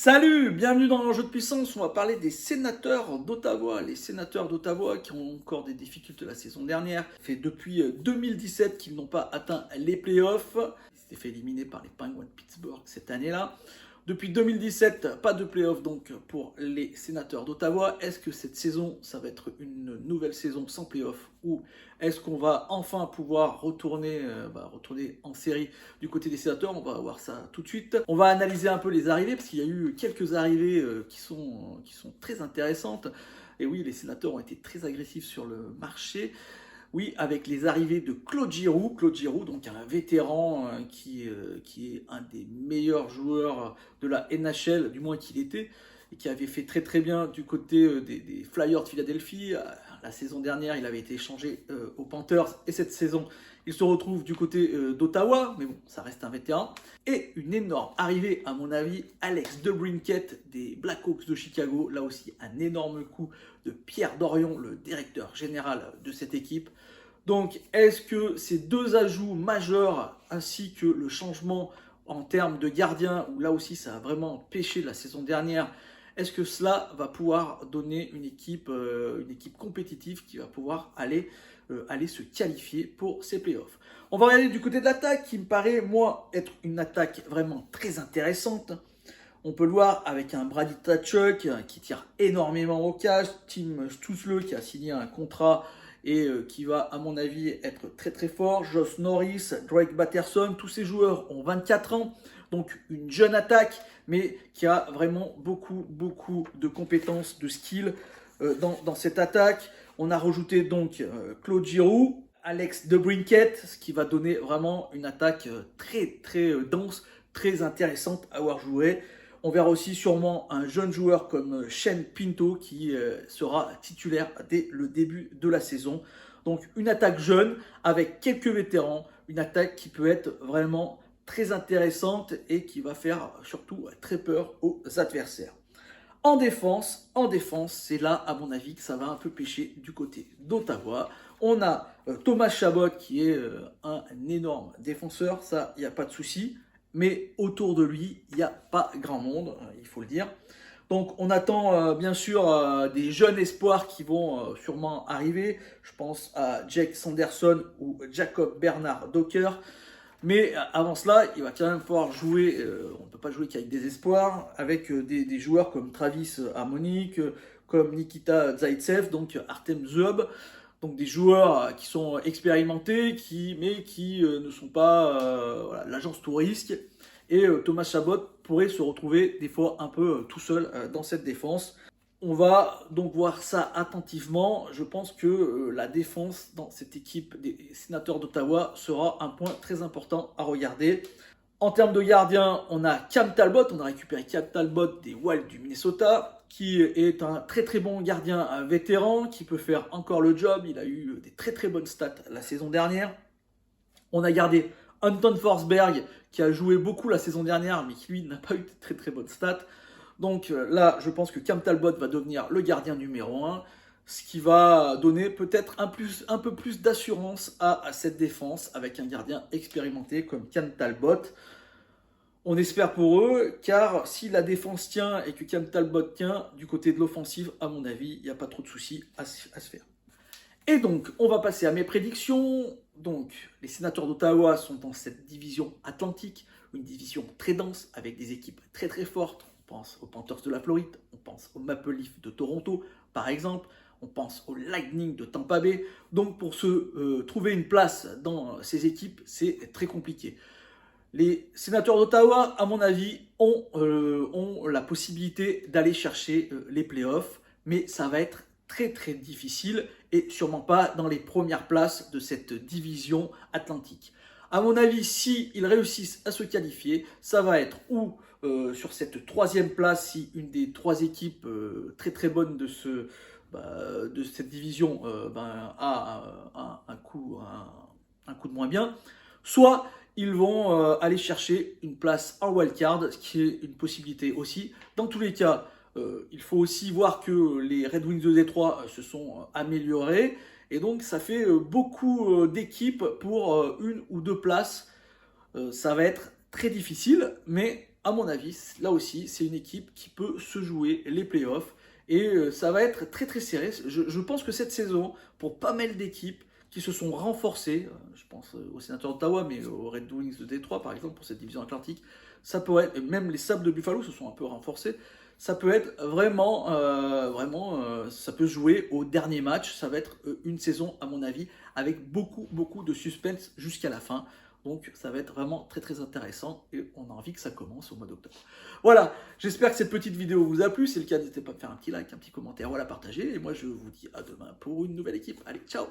Salut, bienvenue dans l'enjeu de puissance. On va parler des sénateurs d'Ottawa. Les sénateurs d'Ottawa qui ont encore des difficultés la saison dernière. Ça fait depuis 2017 qu'ils n'ont pas atteint les playoffs. Ils s'étaient fait éliminer par les Penguins de Pittsburgh cette année-là. Depuis 2017, pas de playoffs donc pour les sénateurs d'Ottawa. Est-ce que cette saison, ça va être une nouvelle saison sans playoffs ou est-ce qu'on va enfin pouvoir retourner en série du côté des sénateurs? On va voir ça tout de suite. On va analyser un peu les arrivées parce qu'il y a eu quelques arrivées qui sont très intéressantes. Et oui, les sénateurs ont été très agressifs sur le marché. Oui, avec les arrivées de Claude Giroux. Claude Giroux, donc un vétéran qui est un des meilleurs joueurs de la NHL, du moins qu'il était, et qui avait fait très très bien du côté des Flyers de Philadelphie. La saison dernière, il avait été échangé aux Panthers, et cette saison, il se retrouve du côté d'Ottawa, mais bon, ça reste un vétéran. Et une énorme arrivée, à mon avis, Alex DeBrincat des Blackhawks de Chicago. Là aussi, un énorme coup de Pierre Dorion, le directeur général de cette équipe. Donc, est-ce que ces deux ajouts majeurs, ainsi que le changement en termes de gardien, où là aussi ça a vraiment pêché la saison dernière, est-ce que cela va pouvoir donner une équipe compétitive qui va pouvoir aller se qualifier pour ces playoffs? On va regarder du côté de l'attaque, qui me paraît, moi, être une attaque vraiment très intéressante. On peut le voir avec un Brady Tkachuk qui tire énormément au cash, Tim Stützle qui a signé un contrat et qui va, à mon avis, être très très fort. Josh Norris, Drake Batterson, tous ces joueurs ont 24 ans, donc une jeune attaque, mais qui a vraiment beaucoup de compétences, de skills dans cette attaque. On a rajouté donc Claude Giroux, Alex DeBrincat, ce qui va donner vraiment une attaque très très dense, très intéressante à voir jouer. On verra aussi sûrement un jeune joueur comme Shane Pinto qui sera titulaire dès le début de la saison. Donc une attaque jeune avec quelques vétérans, une attaque qui peut être vraiment très intéressante et qui va faire surtout très peur aux adversaires. En défense, c'est là, à mon avis, que ça va un peu pêcher du côté d'Ottawa. On a Thomas Chabot qui est un énorme défenseur, ça, il n'y a pas de souci. Mais autour de lui, il n'y a pas grand monde, il faut le dire. Donc on attend bien sûr des jeunes espoirs qui vont sûrement arriver. Je pense à Jake Sanderson ou Jacob Bernard Docker. Mais avant cela, il va quand même falloir jouer, on ne peut pas jouer qu'avec des espoirs, avec des joueurs comme Travis Harmonic, comme Nikita Zaitsev, donc Artem Zub, donc des joueurs qui sont expérimentés, mais qui ne sont pas l'agence tout risque. Et Thomas Chabot pourrait se retrouver des fois un peu tout seul dans cette défense. On va donc voir ça attentivement. Je pense que la défense dans cette équipe des sénateurs d'Ottawa sera un point très important à regarder. En termes de gardien, on a Cam Talbot. On a récupéré Cam Talbot des Wild du Minnesota, qui est un très très bon gardien, un vétéran, qui peut faire encore le job. Il a eu des très très bonnes stats la saison dernière. On a gardé Anton Forsberg, qui a joué beaucoup la saison dernière, mais qui lui n'a pas eu de très très bonnes stats. Donc là, je pense que Cam Talbot va devenir le gardien numéro 1, ce qui va donner peut-être un peu plus d'assurance à cette défense avec un gardien expérimenté comme Cam Talbot. On espère pour eux, car si la défense tient et que Cam Talbot tient, du côté de l'offensive, à mon avis, il n'y a pas trop de soucis à se faire. Et donc, on va passer à mes prédictions. Donc, les sénateurs d'Ottawa sont dans cette division atlantique, une division très dense avec des équipes très très fortes. On pense aux Panthers de la Floride, on pense aux Maple Leafs de Toronto, par exemple. On pense au Lightning de Tampa Bay. Donc, pour se trouver une place dans ces équipes, c'est très compliqué. Les sénateurs d'Ottawa, à mon avis, ont la possibilité d'aller chercher les playoffs, mais ça va être très très difficile et sûrement pas dans les premières places de cette division atlantique. À mon avis, s'ils réussissent à se qualifier, ça va être ou sur cette troisième place, si une des trois équipes très très bonnes de cette division a un coup de moins bien, soit ils vont aller chercher une place en wildcard, ce qui est une possibilité aussi. Dans tous les cas, il faut aussi voir que les Red Wings de Détroit se sont améliorés. Et donc, ça fait beaucoup d'équipes pour une ou deux places. Ça va être très difficile, mais à mon avis, là aussi, c'est une équipe qui peut se jouer les playoffs. Et ça va être très très serré. Je pense que cette saison, pour pas mal d'équipes qui se sont renforcées, je pense aux Sénateurs d'Ottawa, mais aux Red Wings de Détroit par exemple, pour cette division atlantique, ça peut être, même les Sabres de Buffalo se sont un peu renforcés, ça peut être vraiment, ça peut jouer au dernier match. Ça va être une saison, à mon avis, avec beaucoup de suspense jusqu'à la fin. Donc ça va être vraiment très très intéressant et on a envie que ça commence au mois d'octobre. Voilà, j'espère que cette petite vidéo vous a plu. Si c'est le cas, n'hésitez pas à me faire un petit like, un petit commentaire ou à la partager. Et moi je vous dis à demain pour une nouvelle équipe. Allez, ciao!